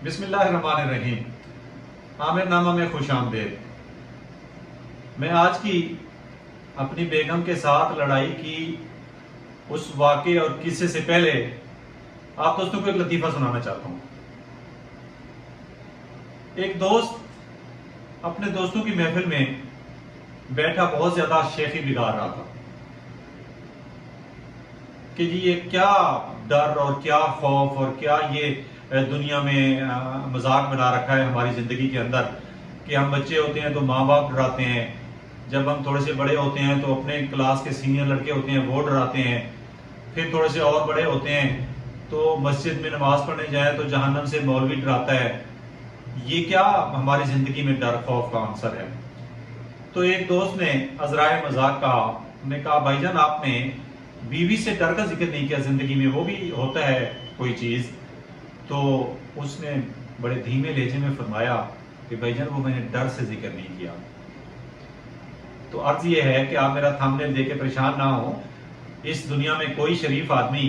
بسم اللہ الرحمن الرحیم۔ عامر نامہ میں خوش آمدید۔ میں آج کی اپنی بیگم کے ساتھ لڑائی کی اس واقعے اور قصے سے پہلے آپ دوستوں کو ایک لطیفہ سنانا چاہتا ہوں۔ ایک دوست اپنے دوستوں کی محفل میں بیٹھا بہت زیادہ شیخی بگاڑ رہا تھا کہ جی یہ کیا ڈر اور کیا خوف اور کیا یہ دنیا میں مذاق بنا رکھا ہے ہماری زندگی کے اندر کہ ہم بچے ہوتے ہیں تو ماں باپ ڈراتے ہیں، جب ہم تھوڑے سے بڑے ہوتے ہیں تو اپنے کلاس کے سینئر لڑکے ہوتے ہیں وہ ڈراتے ہیں، پھر تھوڑے سے اور بڑے ہوتے ہیں تو مسجد میں نماز پڑھنے جائیں تو جہنم سے مولوی ڈراتا ہے۔ یہ کیا ہماری زندگی میں ڈر خوف کا عنصر ہے؟ تو ایک دوست نے عذرائے مذاق کہا بھائی جان آپ نے بیوی سے ڈر کا ذکر نہیں کیا زندگی میں، وہ بھی ہوتا ہے کوئی چیز۔ تو اس نے بڑے دھیمے لہجے میں فرمایا کہ بھائی جان وہ میں نے ڈر سے ذکر نہیں کیا۔ تو عرض یہ ہے کہ آپ میرا تھمبنیل دیکھ کے پریشان نہ ہو، اس دنیا میں کوئی شریف آدمی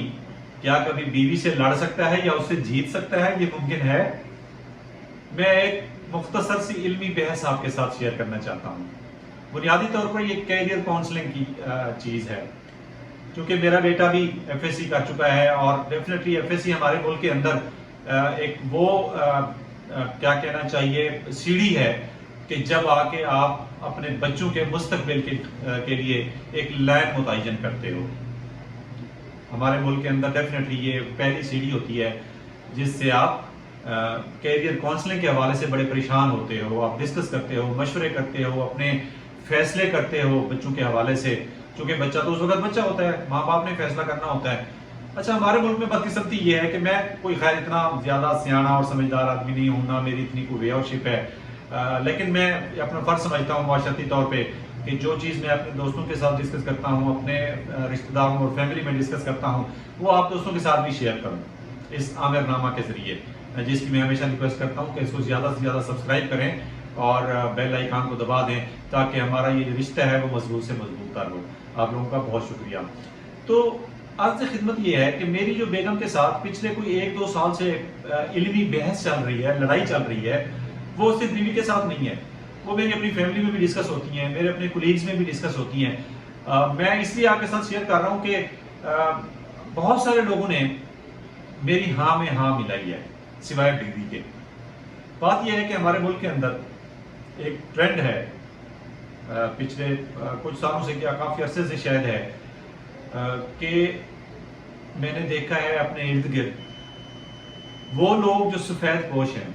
کیا کبھی بیوی سے لڑ سکتا ہے یا اس سے جیت سکتا ہے؟ یہ ممکن ہے؟ میں ایک مختصر سی علمی بحث آپ کے ساتھ شیئر کرنا چاہتا ہوں۔ بنیادی طور پر یہ کیریئر کاؤنسلنگ کی چیز ہے، کیونکہ میرا بیٹا بھی ایف ایس سی کر چکا ہے اور ڈیفینیٹلی ایف ایس سی ہمارے ملک کے اندر ایک وہ کیا کہنا چاہیے سیڑھی ہے کہ جب آ کے آپ اپنے بچوں کے مستقبل کے لیے ایک لائن متعین کرتے ہو۔ ہمارے ملک کے اندر ڈیفینیٹلی یہ پہلی سیڑھی ہوتی ہے جس سے آپ کیریئر کاؤنسلنگ کے حوالے سے بڑے پریشان ہوتے ہو، آپ ڈسکس کرتے ہو، مشورے کرتے ہو، اپنے فیصلے کرتے ہو بچوں کے حوالے سے، چونکہ بچہ تو اس وقت بچہ ہوتا ہے، ماں باپ نے فیصلہ کرنا ہوتا ہے۔ اچھا ہمارے ملک میں بدقسمتی یہ ہے کہ میں کوئی خیر اتنا زیادہ سیاںہ اور سمجھدار آدمی نہیں ہوں، نہ میری اتنی کوئی ویورشپ ہے، لیکن میں اپنا فرض سمجھتا ہوں معاشرتی طور پہ کہ جو چیز میں اپنے دوستوں کے ساتھ ڈسکس کرتا ہوں، اپنے رشتہ داروں اور فیملی میں ڈسکس کرتا ہوں، وہ آپ دوستوں کے ساتھ بھی شیئر کروں اس عامر نامہ کے ذریعے، جس کی میں ہمیشہ ریکویسٹ کرتا ہوں کہ اس کو زیادہ سے زیادہ سبسکرائب کریں اور بیل آئیکن کو دبا دیں تاکہ ہمارا یہ رشتہ ہے وہ مضبوط سے مضبوط تر ہو۔ آپ لوگوں کا بہت شکریہ۔ تو عرض خدمت یہ ہے کہ میری جو بیگم کے ساتھ پچھلے کوئی 1-2 سال سے علمی بحث چل رہی ہے، لڑائی چل رہی ہے، وہ صرف بیوی کے ساتھ نہیں ہے، وہ میری اپنی فیملی میں بھی ڈسکس ہوتی ہیں، میرے اپنے کولیگز میں بھی ڈسکس ہوتی ہیں۔ میں اس لیے آپ کے ساتھ شیئر کر رہا ہوں کہ بہت سارے لوگوں نے میری ہاں میں ہاں ملائی ہے سوائے ڈگری کے۔ بات یہ ہے کہ ہمارے ملک کے اندر ایک ٹرینڈ ہے، پچھلے کچھ سالوں سے کیا کافی عرصے سے شاید ہے، کہ میں نے دیکھا ہے اپنے ارد گرد وہ لوگ جو سفید پوش ہیں،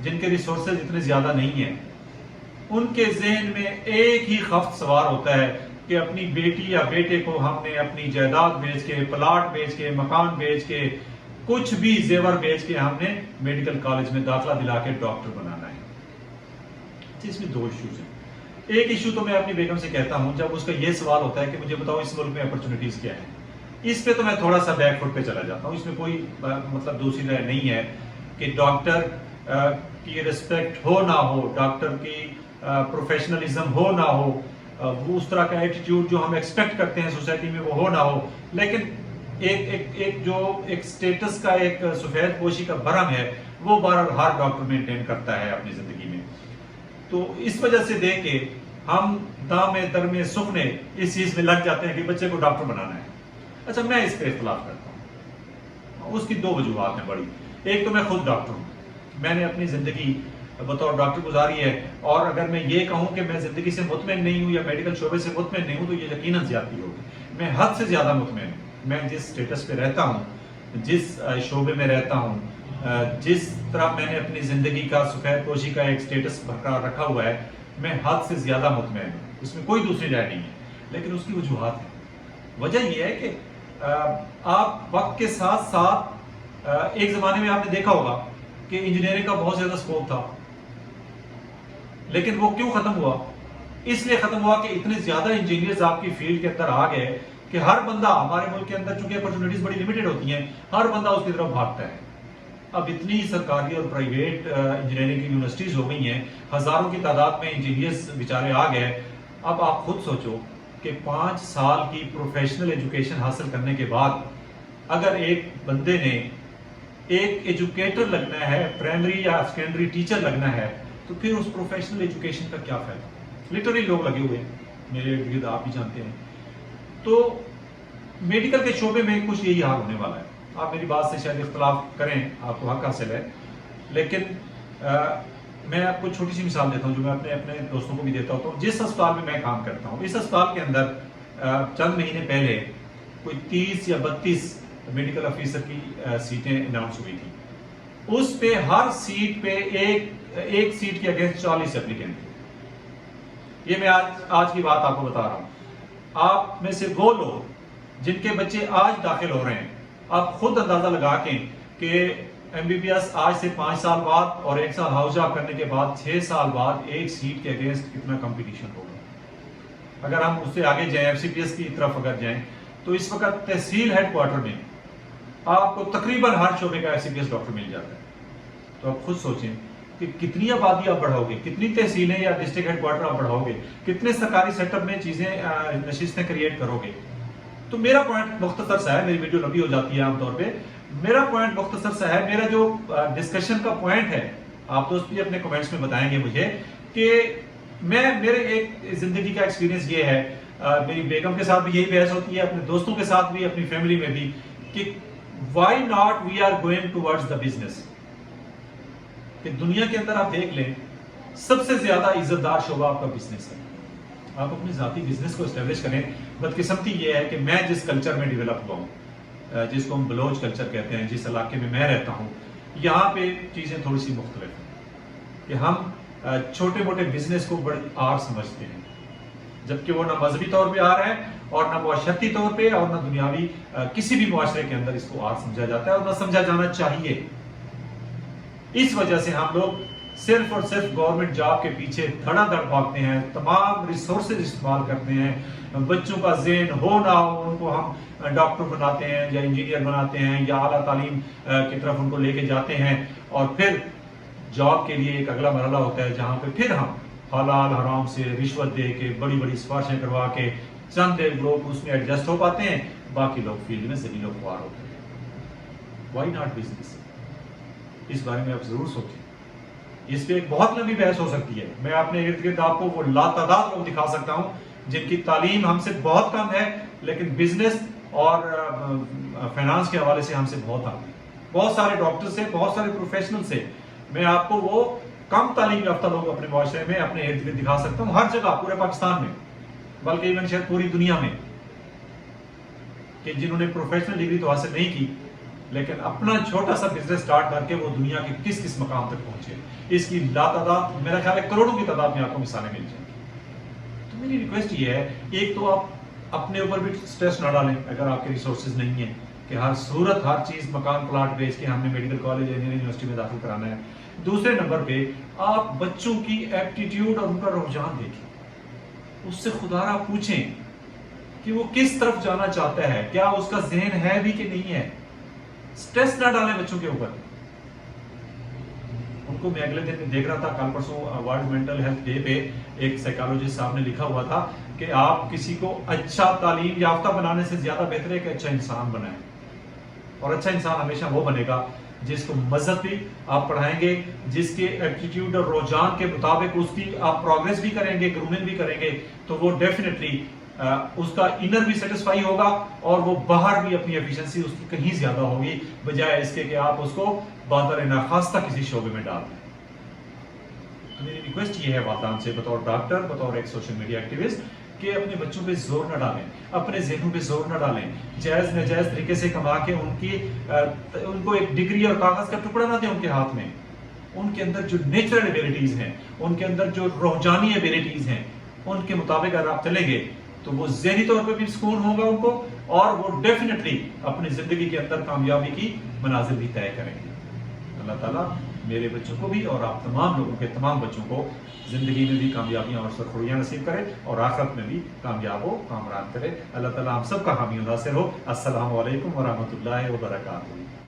جن کے ریسورسز اتنے زیادہ نہیں ہیں، ان کے ذہن میں ایک ہی خفت سوار ہوتا ہے کہ اپنی بیٹی یا بیٹے کو ہم نے اپنی جائیداد بیچ کے، پلاٹ بیچ کے، مکان بیچ کے، کچھ بھی زیور بیچ کے ہم نے میڈیکل کالج میں داخلہ دلا کے ڈاکٹر بنانا ہے۔ اس میں 2 ایشوز ہیں۔ ایک ایشو تو میں اپنی بیگم سے کہتا ہوں جب اس کا یہ سوال ہوتا ہے کہ مجھے بتاؤ اس ملک میں اپرچونٹیز کیا ہیں، اس پہ تو میں تھوڑا سا بیک فٹ پہ چلا جاتا ہوں، اس میں کوئی مطلب دوسری رائے نہیں ہے کہ ڈاکٹر کی رسپیکٹ ہو نہ ہو، ڈاکٹر کی پروفیشنلزم ہو نہ ہو، وہ اس طرح کا ایٹیٹیوڈ جو ہم ایکسپیکٹ کرتے ہیں سوسائٹی میں وہ ہو نہ ہو، لیکن ایک سٹیٹس کا ایک سفید پوشی کا بھرم ہے وہ بہرحال ہر ڈاکٹر مینٹین کرتا ہے اپنی زندگی میں۔ تو اس وجہ سے دیکھ کے ہم دامے درمے سکھنے اس چیز میں لگ جاتے ہیں کہ بچے کو ڈاکٹر بنانا ہے۔ اچھا میں اس پہ اختلاف کرتا ہوں، اس کی 2 وجوہات ہیں بڑی۔ ایک تو میں خود ڈاکٹر ہوں، میں نے اپنی زندگی بطور ڈاکٹر گزاری ہے، اور اگر میں یہ کہوں کہ میں زندگی سے مطمئن نہیں ہوں یا میڈیکل شعبے سے مطمئن نہیں ہوں تو یہ یقیناً زیادتی ہوگی۔ میں حد سے زیادہ مطمئن ہوں، میں جس سٹیٹس پہ رہتا ہوں، جس شعبے میں رہتا ہوں، جس طرح میں نے اپنی زندگی کا سفید پوشی کا ایک سٹیٹس برقرار رکھا ہوا ہے، میں حد سے زیادہ مطمئن ہوں، اس میں کوئی دوسری رائے نہیں ہے۔ لیکن اس کی وجوہات ہیں۔ وجہ یہ ہے کہ آپ وقت کے ساتھ ساتھ ایک زمانے میں آپ نے دیکھا ہوگا کہ انجینئرنگ کا بہت زیادہ سکوپ تھا، لیکن وہ کیوں ختم ہوا؟ اس لیے ختم ہوا کہ اتنے زیادہ انجینئرز آپ کی فیلڈ کے اندر آ گئے کہ ہر بندہ ہمارے ملک کے اندر، چونکہ اپرچونٹیز بڑی لمیٹڈ ہوتی ہیں، ہر بندہ اس کی طرف بھاگتا ہے۔ اب اتنی سرکاری اور پرائیویٹ انجینئرنگ کی یونیورسٹیز ہو گئی ہیں، ہزاروں کی تعداد میں انجینئرز بیچارے آ گئے۔ اب آپ خود سوچو کہ 5 سال کی پروفیشنل ایجوکیشن حاصل کرنے کے بعد اگر ایک بندے نے ایک ایجوکیٹر لگنا ہے، پرائمری یا سیکنڈری ٹیچر لگنا ہے، تو پھر اس پروفیشنل ایجوکیشن کا کیا فائدہ؟ لٹرلی لوگ لگے ہوئے ہیں میرے ارد گرد، آپ بھی جانتے ہیں. تو میڈیکل کے شعبے میں کچھ یہی حال ہونے والا ہے. آپ میری بات سے شاید اختلاف کریں، آپ کو حق حاصل ہے، لیکن میں آپ کو چھوٹی سی مثال دیتا ہوں جو میں اپنے دوستوں کو بھی دیتا ہوں. تو جس اسپتال میں میں کام کرتا ہوں، اس اسپتال کے اندر چند مہینے پہلے کوئی 30 یا 32 میڈیکل آفیسر کی سیٹیں اناؤنس ہوئی تھی. اس پہ ہر سیٹ پہ ایک سیٹ کے اگینسٹ 40 اپلیکینٹ تھے. یہ میں آج کی بات آپ کو بتا رہا ہوں. آپ میں سے وہ لوگ جن کے بچے آج داخل ہو رہے ہیں، آپ خود اندازہ لگا کے کہ ایم بی بی ایس آج سے 5 سال بعد اور 1 سال ہاؤس جاب کرنے کے بعد 6 سال بعد ایک سیٹ کے اگینسٹ کتنا کمپٹیشن ہوگا. اگر ہم اس سے آگے جائیں، ایف سی پی ایس کی طرف اگر جائیں، تو اس وقت تحصیل ہیڈ کوارٹر میں آپ کو تقریباً ہر شعبے کا F C P S doctor مل جاتا ہے. تو آپ خود سوچیں کہ کتنی آبادی آپ بڑھاؤ گے، کتنی تحصیلیں یا ڈسٹرکٹ ہیڈ کوارٹر آپ بڑھاؤ گے، کتنے سرکاری سیٹ اپ میں چیزیں نشستیں کریٹ کرو گے. تو میرا پوائنٹ مختصر سا ہے، میری ویڈیو لمبی ہو جاتی ہے عام طور پہ. میرا پوائنٹ مختصر سا ہے، میرا جو ڈسکشن کا پوائنٹ ہے، آپ دوست بھی اپنے کمنٹس میں بتائیں گے مجھے کہ میرے ایک زندگی کا ایکسپیرینس یہ ہے، میری بیگم کے ساتھ بھی یہی بحث ہوتی ہے، اپنے دوستوں کے ساتھ بھی، اپنی فیملی میں بھی، کہ why not we are going towards the business. کہ دنیا کے اندر آپ دیکھ لیں، سب سے زیادہ عزت دار شعبہ آپ کا بزنس ہے. آپ اپنی ذاتی بزنس کو اسٹیبلش کریں. بدقسمتی یہ ہے کہ میں جس کلچر میں ڈیولپ ہوا ہوں، جس کو ہم بلوچ کلچر کہتے ہیں، جس علاقے میں رہتا ہوں، یہاں پہ چیزیں تھوڑی سی مختلف ہیں کہ ہم چھوٹے موٹے بزنس کو بڑی آر سمجھتے ہیں، جبکہ وہ نہ مذہبی طور پہ آر ہے اور نہ معاشرتی طور پہ اور نہ دنیاوی کسی بھی معاشرے کے اندر اس کو آر سمجھا جاتا ہے اور نہ سمجھا جانا چاہیے. اس وجہ سے ہم لوگ صرف اور صرف گورنمنٹ جاب کے پیچھے دھڑا دھڑ بھاگتے ہیں، تمام ریسورسز استعمال کرتے ہیں. بچوں کا ذہن ہو نہ ہو، ان کو ہم ڈاکٹر بناتے ہیں یا انجینئر بناتے ہیں یا اعلیٰ تعلیم کی طرف ان کو لے کے جاتے ہیں، اور پھر جاب کے لیے ایک اگلا مرحلہ ہوتا ہے جہاں پہ پھر ہم حلال حرام سے رشوت دے کے بڑی بڑی سفارشیں کروا کے چند لوگ اس میں ایڈجسٹ ہو پاتے ہیں، باقی لوگ فیلڈ میں ذلیل و خوار ہوتے ہیں. Y not business? اس بارے میں آپ ضرور سوچیں. اس پہ ایک بہت لمبی بحث ہو سکتی ہے. میں اپنے ارد گرد آپ کو وہ لاتعداد لوگ دکھا سکتا ہوں جن کی تعلیم ہم سے بہت کم ہے لیکن بزنس اور فائنانس کے حوالے سے ہم سے بہت آگے ہیں. بہت سارے ڈاکٹر سے، بہت سارے پروفیشنل سے میں آپ کو وہ کم تعلیم یافتہ لوگ اپنے معاشرے میں، اپنے ارد گرد دکھا سکتا ہوں، ہر جگہ، پورے پاکستان میں، بلکہ ایون شاید پوری دنیا میں، کہ جنہوں نے پروفیشنل ڈگری تو حاصل نہیں کی لیکن اپنا چھوٹا سا بزنس سٹارٹ کر کے وہ دنیا کے کس مقام تک پہنچے. اس کی لاتعداد، میرا خیال ہے کروڑوں کی تعداد میں آپ کو مثالیں مل جائیں. تو میری ریکویسٹ یہ ہے، ایک تو آپ اپنے اوپر بھی سٹریس نہ ڈالیں اگر آپ کے ریسورسز نہیں ہیں کہ ہر صورت ہر چیز مکان پلاٹ بیچ کے ہم نے میڈیکل کالج انجینئرنگ یونیورسٹی میں داخل کرانا ہے. دوسرے نمبر پہ آپ بچوں کی ایپٹیٹیوڈ اور ان کا رجحان دیکھیں، اس سے خدا را پوچھیں کہ وہ کس طرف جانا چاہتا ہے، کیا اس کا ذہن ہے بھی کہ نہیں ہے. سٹریس نہ ڈالیں بچوں کے اوپر. ان کو میں اگلے دن دیکھ رہا تھا، کل پرسوں ورلڈ مینٹل ہیلتھ ڈے پہ ایک سائیکالوجسٹ صاحب نے لکھا ہوا تھا کہ آپ کسی کو اچھا تعلیم یافتہ بنانے سے زیادہ بہتر ہے کہ اچھا انسان بنائیں. اور اچھا انسان ہمیشہ وہ بنے گا جس کو مذہب بھی آپ پڑھائیں گے، جس کے ایپٹیٹیوڈ اور رجحان کے مطابق اس کی آپ پروگریس بھی کریں گے، گرومنگ بھی کریں گے، تو وہ ڈیفینیٹلی اس کا انر بھی سیٹسفائی ہوگا اور وہ باہر بھی اپنی ایفیشنسی اس کی کہیں زیادہ ہوگی، بجائے اس کے کہ آپ اس کو بہتر ناخواستہ کسی شعبے میں ڈال دیں. تو میری ریکویسٹ یہ ہے والدین سے، بطور ڈاکٹر، بطور ایک سوشل میڈیا ایکٹیوسٹ، کہ اپنے بچوں پہ زور نہ ڈالیں، اپنے ذہنوں پہ زور نہ ڈالیں. جائز ناجائز طریقے سے کما کے ان کو ایک ڈگری اور کاغذ کا ٹکڑا نہ دیں ان کے ہاتھ میں. ان کے اندر جو نیچرل ایبیلٹیز ہیں، ان کے اندر جو روحانی ایبیلٹیز ہیں، ان کے مطابق اگر آپ چلیں گے تو وہ ذہنی طور پہ بھی سکون ہوگا ان کو، اور وہ ڈیفینیٹلی اپنی زندگی کے اندر کامیابی کی منازل بھی طے کریں گے. اللہ تعالیٰ میرے بچوں کو بھی اور آپ تمام لوگوں کے تمام بچوں کو زندگی میں بھی کامیابیاں اور سرخوریاں نصیب کرے اور آخرت میں بھی کامیاب ہو، کامران کرے. اللہ تعالیٰ ہم سب کا حامی و ناصر ہو. السلام علیکم ورحمۃ اللہ وبرکاتہ.